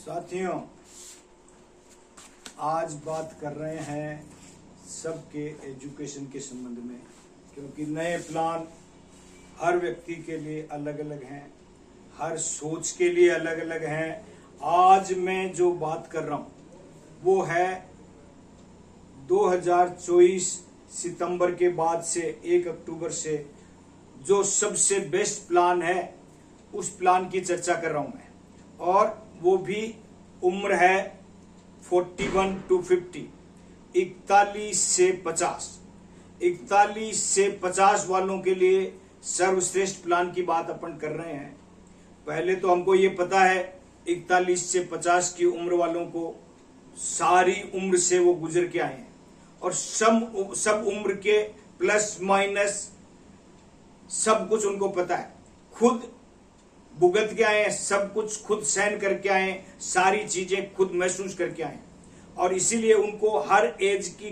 साथियों, आज बात कर रहे हैं सबके एजुकेशन के संबंध में, क्योंकि नए प्लान हर व्यक्ति के लिए अलग अलग हैं, हर सोच के लिए अलग अलग हैं। आज मैं जो बात कर रहा हूं वो है 2024 सितंबर के बाद से 1 अक्टूबर से जो सबसे बेस्ट प्लान है उस प्लान की चर्चा कर रहा हूं मैं, और वो भी उम्र है 41 to 50, 41 से 50, 41 से 50 वालों के लिए सर्वश्रेष्ठ प्लान की बात अपन कर रहे हैं। पहले तो हमको ये पता है 41 से 50 की उम्र वालों को सारी उम्र से वो गुजर के आए हैं, और सब उम्र के प्लस माइनस सब कुछ उनको पता है, खुद भुगत के आए, सब कुछ खुद सहन करके आए, सारी चीजें खुद महसूस करके आए, और इसीलिए उनको हर एज की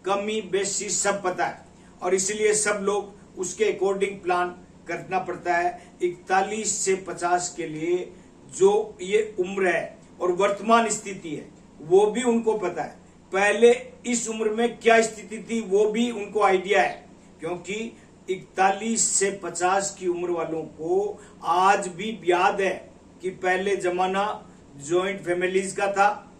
कमी बेसी सब पता है, और इसीलिए सब लोग उसके अकॉर्डिंग प्लान करना पड़ता है। 41 से 50 के लिए जो ये उम्र है और वर्तमान स्थिति है वो भी उनको पता है, पहले इस उम्र में क्या स्थिति थी वो भी उनको आइडिया है, क्योंकि 41 से 50 की उम्र वालों को आज भी याद है कि पहले जमाना जॉइंट फैमिलीज का था,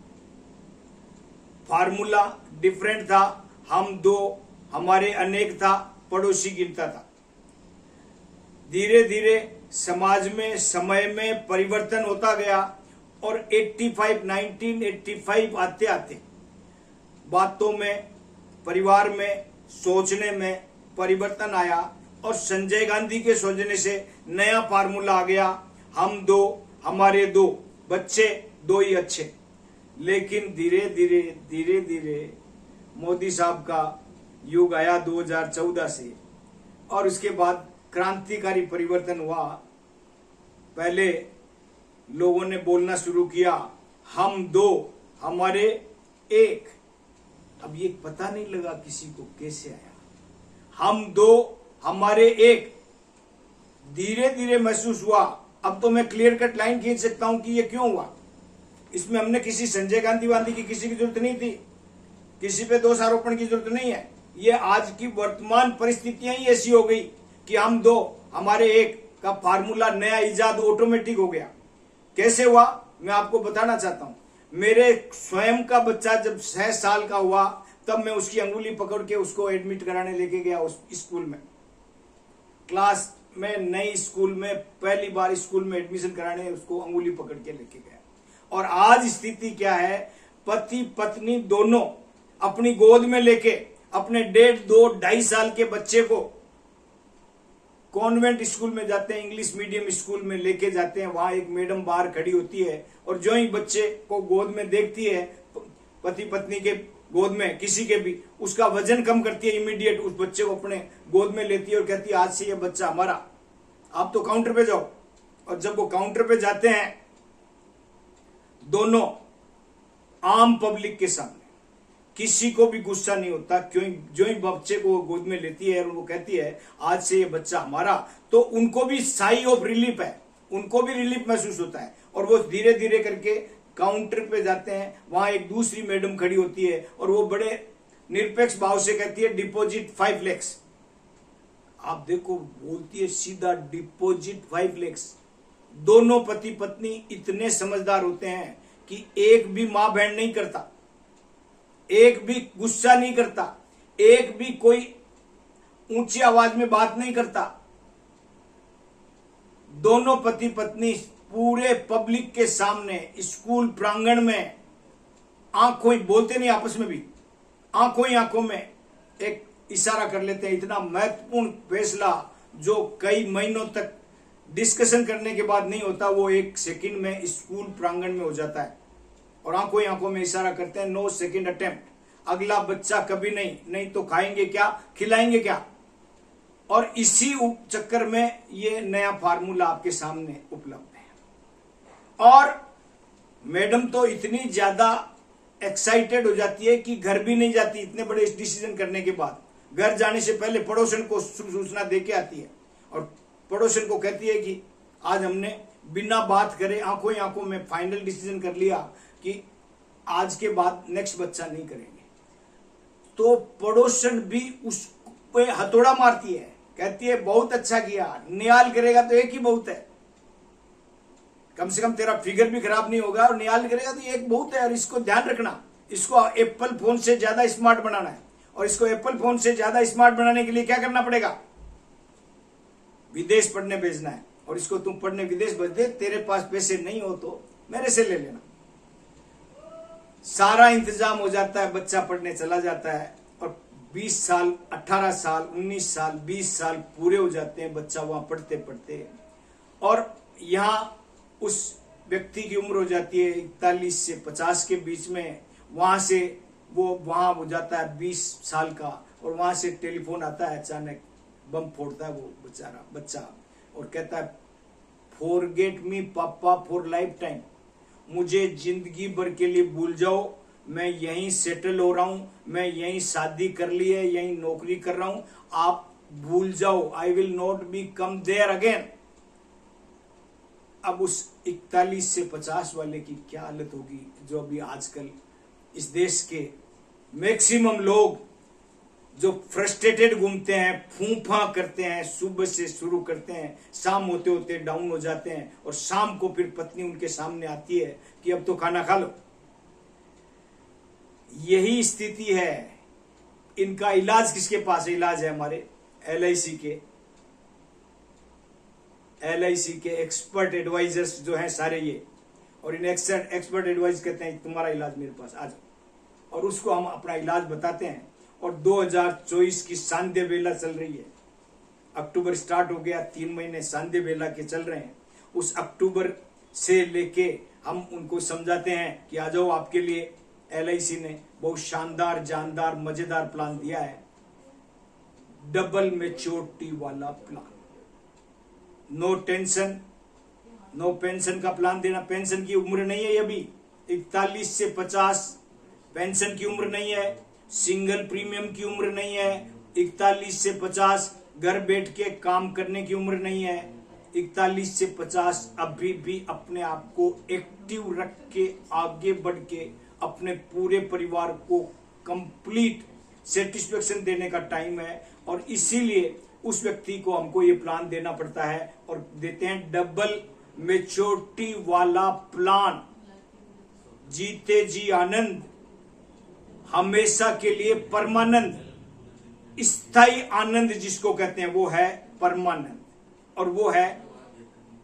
फार्मूला डिफरेंट था, हम दो हमारे अनेक था, पड़ोसी गिनता था। धीरे धीरे समाज में समय में परिवर्तन होता गया, और 1985 आते आते बातों में, परिवार में, सोचने में परिवर्तन आया, और संजय गांधी के सोचने से नया फार्मूला आ गया, हम दो हमारे दो, बच्चे दो ही अच्छे। लेकिन धीरे धीरे मोदी साहब का युग आया 2014 से, और उसके बाद क्रांतिकारी परिवर्तन हुआ। पहले लोगों ने बोलना शुरू किया हम दो हमारे एक, अब ये पता नहीं लगा किसी को कैसे आया हम दो हमारे एक। धीरे धीरे महसूस हुआ, अब तो मैं क्लियर कट लाइन खींच सकता हूं कि ये क्यों हुआ। इसमें हमने किसी संजय गांधी वांधी की किसी की जरूरत नहीं थी, किसी पे दोष आरोपण की जरूरत नहीं है। ये आज की वर्तमान परिस्थितियां ही ऐसी हो गई कि हम दो हमारे एक का फार्मूला नया इजाद ऑटोमेटिक हो गया। कैसे हुआ मैं आपको बताना चाहता हूं। मेरे स्वयं का बच्चा जब 6 साल का हुआ तब मैं उसकी अंगुली पकड़ के उसको एडमिट कराने लेके गया उस स्कूल में, क्लास में, नई स्कूल में, पहली बार स्कूल में एडमिशन कराने उसको अंगुली पकड़ के लेके गया। और आज स्थिति क्या है, पति पत्नी दोनों अपनी गोद में लेके अपने 1.5, 2, 2.5 साल के बच्चे को कॉन्वेंट स्कूल में जाते हैं, इंग्लिश मीडियम स्कूल में लेके जाते हैं। वहां एक मैडम बाहर खड़ी होती है, और जो ही बच्चे को गोद में देखती है, पति पत्नी के गोद में किसी के भी, उसका वजन कम करती है, इमीडिएट उस बच्चे को अपने गोद में लेती है और कहती है आज से ये बच्चा हमारा, आप तो काउंटर पे जाओ। और जब वो काउंटर पे जाते हैं दोनों आम पब्लिक के सामने, किसी को भी गुस्सा नहीं होता, क्यों जो ही बच्चे को गोद में लेती है और वो कहती है आज से ये बच्चा हमारा, तो उनको भी साई ऑफ रिलीफ है, उनको भी रिलीफ महसूस होता है। और वो धीरे धीरे करके काउंटर पे जाते हैं, वहां एक दूसरी मैडम खड़ी होती है और वो बड़े निरपेक्ष भाव से कहती है डिपॉजिट 5 लाख। आप देखो, बोलती है सीधा डिपॉजिट 5 लाख। दोनों पति पत्नी इतने समझदार होते हैं कि एक भी मां बहन नहीं करता, एक भी गुस्सा नहीं करता, एक भी कोई ऊंची आवाज में बात नहीं करता। दोनों पति पत्नी पूरे पब्लिक के सामने स्कूल प्रांगण में आंखों ही बोलते नहीं, आपस में भी आंखों ही आंखों में एक इशारा कर लेते हैं। इतना महत्वपूर्ण फैसला जो कई महीनों तक डिस्कशन करने के बाद नहीं होता, वो 1 सेकंड में स्कूल प्रांगण में हो जाता है, और आंखों ही आंखों में इशारा करते हैं, नो सेकंड अटेम्प्ट, अगला बच्चा कभी नहीं, नहीं तो खाएंगे क्या, खिलाएंगे क्या। और इसी चक्कर में ये नया फार्मूला आपके सामने उपलब्ध है। और मैडम तो इतनी ज्यादा एक्साइटेड हो जाती है कि घर भी नहीं जाती इतने बड़े डिसीजन करने के बाद। घर जाने से पहले पड़ोसन को सूचना दे के आती है, और पड़ोसन को कहती है कि आज हमने बिना बात करे आंखों ही आंखों में फाइनल डिसीजन कर लिया कि आज के बाद नेक्स्ट बच्चा नहीं करेंगे, तो पड़ोसन भी उस पे हथौड़ा मारती है, कहती है बहुत अच्छा किया, नियाल करेगा तो एक ही बहुत है, कम से कम तेरा फिगर भी खराब नहीं होगा, और नियाल करेगा तो एक बहुत है। और इसको ध्यान रखना, इसको एप्पल फोन से ज्यादा स्मार्ट बनाना है, और इसको एप्पल फोन से ज्यादा स्मार्ट बनाने के लिए क्या करना पड़ेगा, विदेश पढ़ने भेजना है। और इसको तुम पढ़ने विदेश भेज दे, तेरे पास पैसे नहीं हो तो मेरे से ले लेना, सारा इंतजाम हो जाता है, बच्चा पढ़ने चला जाता है। और 20 साल 18 साल 19 साल 20 साल पूरे हो जाते हैं बच्चा वहां पढ़ते पढ़ते, और यहाँ उस व्यक्ति की उम्र हो जाती है 41 से 50 के बीच में, वहां से वो वहां हो जाता है 20 साल का, और वहां से टेलीफोन आता है, अचानक बम फोड़ता है वो बेचारा बच्चा और कहता है फॉरगेट मी पापा फॉर लाइफ टाइम, मुझे जिंदगी भर के लिए भूल जाओ, मैं यहीं सेटल हो रहा हूं, मैं यहीं शादी कर ली है, यहीं नौकरी कर रहा हूं, आप भूल जाओ, I will not be come there again. अब उस 41 से 50 वाले की क्या हालत होगी, जो अभी आजकल इस देश के मैक्सिमम लोग जो फ्रस्ट्रेटेड घूमते हैं, फूंफा करते हैं, सुबह से शुरू करते हैं, शाम होते होते डाउन हो जाते हैं, और शाम को फिर पत्नी उनके सामने आती है कि अब तो खाना खा लो। यही स्थिति है। इनका इलाज किसके पास है? इलाज है हमारे LIC के एक्सपर्ट एडवाइजर्स जो हैं सारे ये, और इन एक्सपर्ट एडवाइज कहते हैं तुम्हारा इलाज मेरे पास आ जाओ, और उसको हम अपना इलाज बताते हैं। और 2024 की सांध्य बेला चल रही है, अक्टूबर स्टार्ट हो गया, 3 महीने सांध्य बेला के चल रहे हैं। उस अक्टूबर से लेके हम उनको समझाते हैं कि आ जाओ, आपके लिए LIC ने बहुत शानदार जानदार मजेदार प्लान दिया है, डबल मैच्योरिटी वाला plan, no tension no pension का प्लान देना। पेंशन की उम्र नहीं है अभी, 41 से 50 पेंशन की उम्र नहीं है, सिंगल प्रीमियम की उम्र नहीं है, 41 से 50 घर बैठ के काम करने की उम्र नहीं है, 41 से 50 अभी भी अपने आप को एक्टिव रख के आगे बढ़ के अपने पूरे परिवार को कंप्लीट सेटिस्फेक्शन देने का टाइम है। और इसीलिए उस व्यक्ति को हमको ये प्लान देना पड़ता है, और देते हैं डबल मैच्योरिटी वाला प्लान, जीते जी आनंद, हमेशा के लिए परमानंद, स्थायी आनंद जिसको कहते हैं वो है परमानंद। और वो है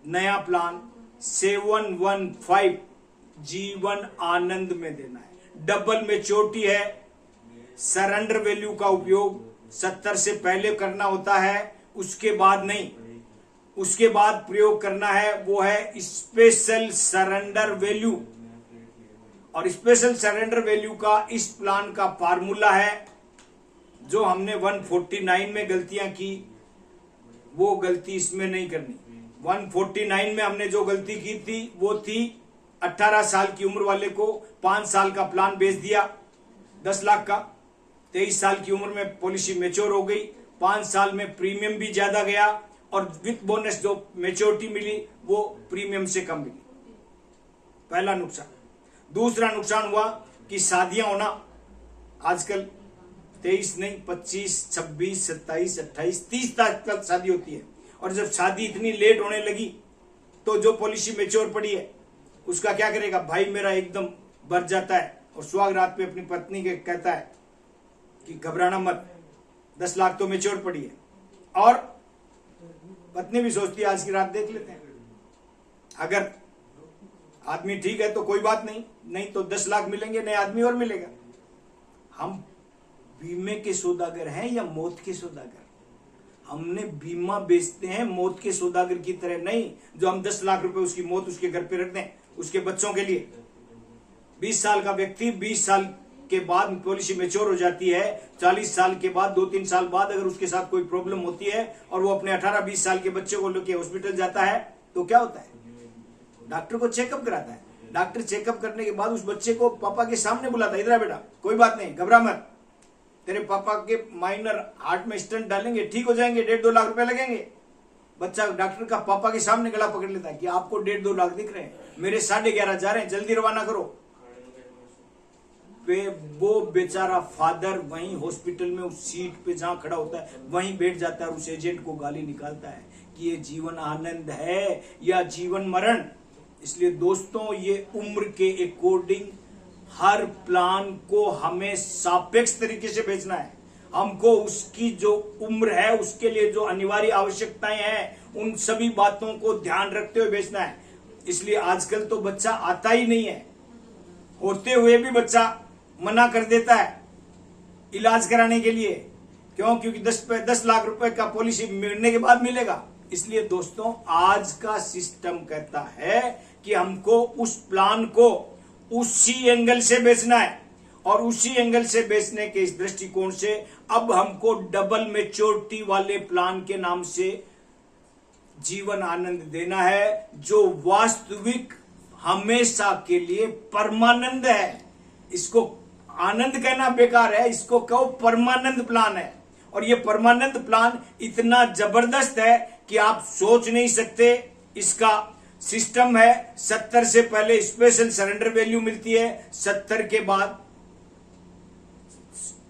नया प्लान 715 जीवन आनंद में देना है। डबल मैच्योरिटी है, सरेंडर वैल्यू का उपयोग 70 से पहले करना होता है, उसके बाद नहीं, उसके बाद प्रयोग करना है, वो है स्पेशल सरेंडर वैल्यू। और स्पेशल सरेंडर वैल्यू का इस प्लान का फार्मूला है, जो हमने 149 में गलतियां की वो गलती इसमें नहीं करनी। 149 में हमने जो गलती की थी वो थी 18 साल की उम्र वाले को 5 साल का प्लान बेच दिया 10 लाख का, 23 साल की उम्र में पॉलिसी मैच्योर हो गई, 5 साल में प्रीमियम भी ज्यादा गया, और विथ बोनस जो मैच्योरिटी मिली वो प्रीमियम से कम मिली। पहला नुकसान। दूसरा नुकसान हुआ कि शादियां होना, आजकल 23 नहीं 25 26 27 28 30 तक शादी होती है, और जब शादी इतनी लेट होने लगी तो जो पॉलिसी मैच्योर पड़ी है उसका क्या करेगा? भाई मेरा एकदम बढ़ जाता है, और सुहाग रात पे अपनी पत्नी के कहता है कि घबराना मत, 10 लाख तो मैच्योर पड़ी है, और पत्नी भी सोचती है आज की रात देख लेते हैं, अगर आदमी ठीक है तो कोई बात नहीं, नहीं तो 10 लाख मिलेंगे, नए आदमी और मिलेगा। हम बीमे के सौदागर हैं या मौत के सौदागर? हमने बीमा बेचते हैं मौत के सौदागर की तरह नहीं, जो हम 10 लाख रुपए उसकी मौत उसके घर पे रख दें उसके बच्चों के लिए। 20 साल का व्यक्ति 20 साल के बाद पॉलिसी मैच्योर हो जाती है, 40 साल के बाद 2-3 साल बाद अगर उसके साथ कोई प्रॉब्लम होती है और वो अपने 18-20 साल के बच्चे को लेकर हॉस्पिटल जाता है तो क्या होता है? डॉक्टर को चेकअप कराता है, डॉक्टर चेकअप करने के बाद उस बच्चे को पापा के सामने बुलाता है, इधर आ बेटा, कोई बात नहीं, घबरा मत, तेरे पापा के माइनर हार्ट में स्टंट डालेंगे, ठीक हो जाएंगे, 1.5-2 लाख रुपए लगेंगे, बच्चा डॉक्टर का पापा के सामने गला पकड़ लेता है कि आपको 1.5-2 लाख दिख रहे हैं, मेरे 11.5 जा रहे हैं, जल्दी रवाना करो। वो बेचारा फादर वहीं हॉस्पिटल में उस सीट पे जहां खड़ा होता है वहीं बैठ जाता है और उस एजेंट को गाली निकालता है कि ये जीवन आनंद है या जीवन मरण। इसलिए दोस्तों, ये उम्र के अकॉर्डिंग हर प्लान को हमें सापेक्ष तरीके से बेचना है। हमको उसकी जो उम्र है, उसके लिए जो अनिवार्य आवश्यकताएं हैं, उन सभी बातों को ध्यान रखते हुए बेचना है। इसलिए आजकल तो बच्चा आता ही नहीं है, होते हुए भी बच्चा मना कर देता है इलाज कराने के लिए। क्यों? क्योंकि 10 लाख रुपए का पॉलिसी मिलने के बाद मिलेगा। इसलिए दोस्तों, आज का सिस्टम कहता है कि हमको उस प्लान को उसी एंगल से बेचना है, और उसी एंगल से बेचने के इस दृष्टिकोण से अब हमको डबल मैच्योरिटी वाले प्लान के नाम से जीवन आनंद देना है, जो वास्तविक हमेशा के लिए परमानंद है। इसको आनंद कहना बेकार है, इसको कहो परमानंद प्लान है। और ये परमानंद प्लान इतना जबरदस्त है कि आप सोच नहीं सकते। इसका सिस्टम है 70 से पहले स्पेशल सरेंडर वैल्यू मिलती है, 70 के बाद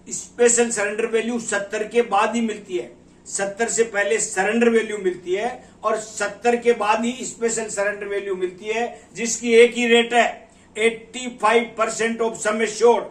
स्पेशल सरेंडर वैल्यू 70 के बाद ही मिलती है। 70 से पहले सरेंडर वैल्यू मिलती है और 70 के बाद ही स्पेशल सरेंडर वैल्यू मिलती है, जिसकी एक ही रेट है 85% of sum assured.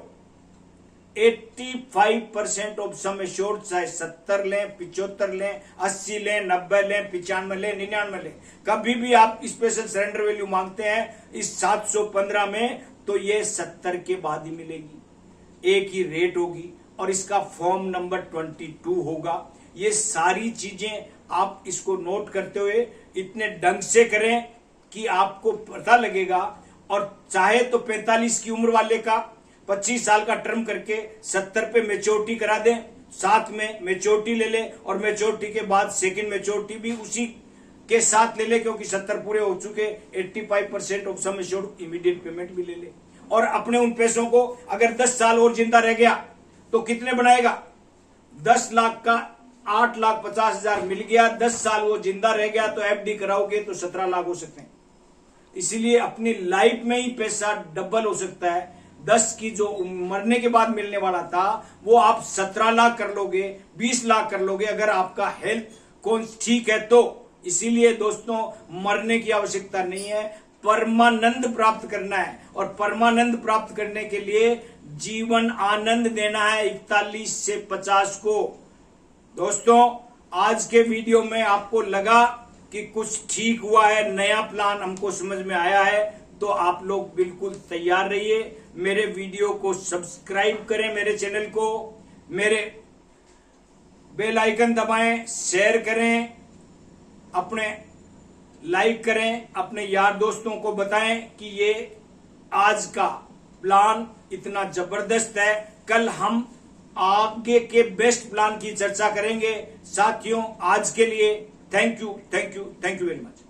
85% of sum assured, चाहे 70 लें, 75 लें, 80 लें, 90 लें, 95 लें, 99 लें, कभी भी आप स्पेशल सरेंडर वैल्यू मांगते हैं इस 715 में, तो ये 70 के बाद ही मिलेगी। एक ही रेट होगी और इसका फॉर्म नंबर 22 होगा। ये सारी चीजें आप इसको नोट करते हुए इतने ढंग से करें कि आपको पता लगेगा। और चाहे तो 45 की उम्र वाले का 25 साल का टर्म करके 70 पे मैच्योरिटी करा दें, साथ में मैच्योरिटी ले ले, और मैच्योरिटी के बाद सेकंड मैच्योरिटी भी उसी के साथ ले ले, क्योंकि 70 पूरे हो चुके, 85% of sum assured immediate payment भी ले ले। और अपने उन पैसों को अगर 10 साल और जिंदा रह गया तो कितने बनाएगा? 10 लाख का 8,50,000 मिल गया, 10 साल वो जिंदा रह गया तो एफडी कराओगे तो 17 लाख हो सकते हैं। इसीलिए अपनी लाइफ में ही पैसा डबल हो सकता है। 10 की जो मरने के बाद मिलने वाला था वो आप 17 लाख कर लोगे, 20 लाख कर लोगे, अगर आपका हेल्थ कौन ठीक है तो। इसीलिए दोस्तों, मरने की आवश्यकता नहीं है, परमानंद प्राप्त करना है। और परमानंद प्राप्त करने के लिए जीवन आनंद देना है 41 से 50 को। दोस्तों, आज के वीडियो में आपको लगा कि कुछ ठीक हुआ है, नया प्लान हमको समझ में आया है, तो आप लोग बिल्कुल तैयार रहिए। मेरे वीडियो को सब्सक्राइब करें, मेरे चैनल को, मेरे बेल आइकन दबाएं, शेयर करें, अपने लाइक करें, अपने यार दोस्तों को बताएं कि ये आज का प्लान इतना जबरदस्त है। कल हम आगे के बेस्ट प्लान की चर्चा करेंगे। साथियों, आज के लिए थैंक यू वेरी मच।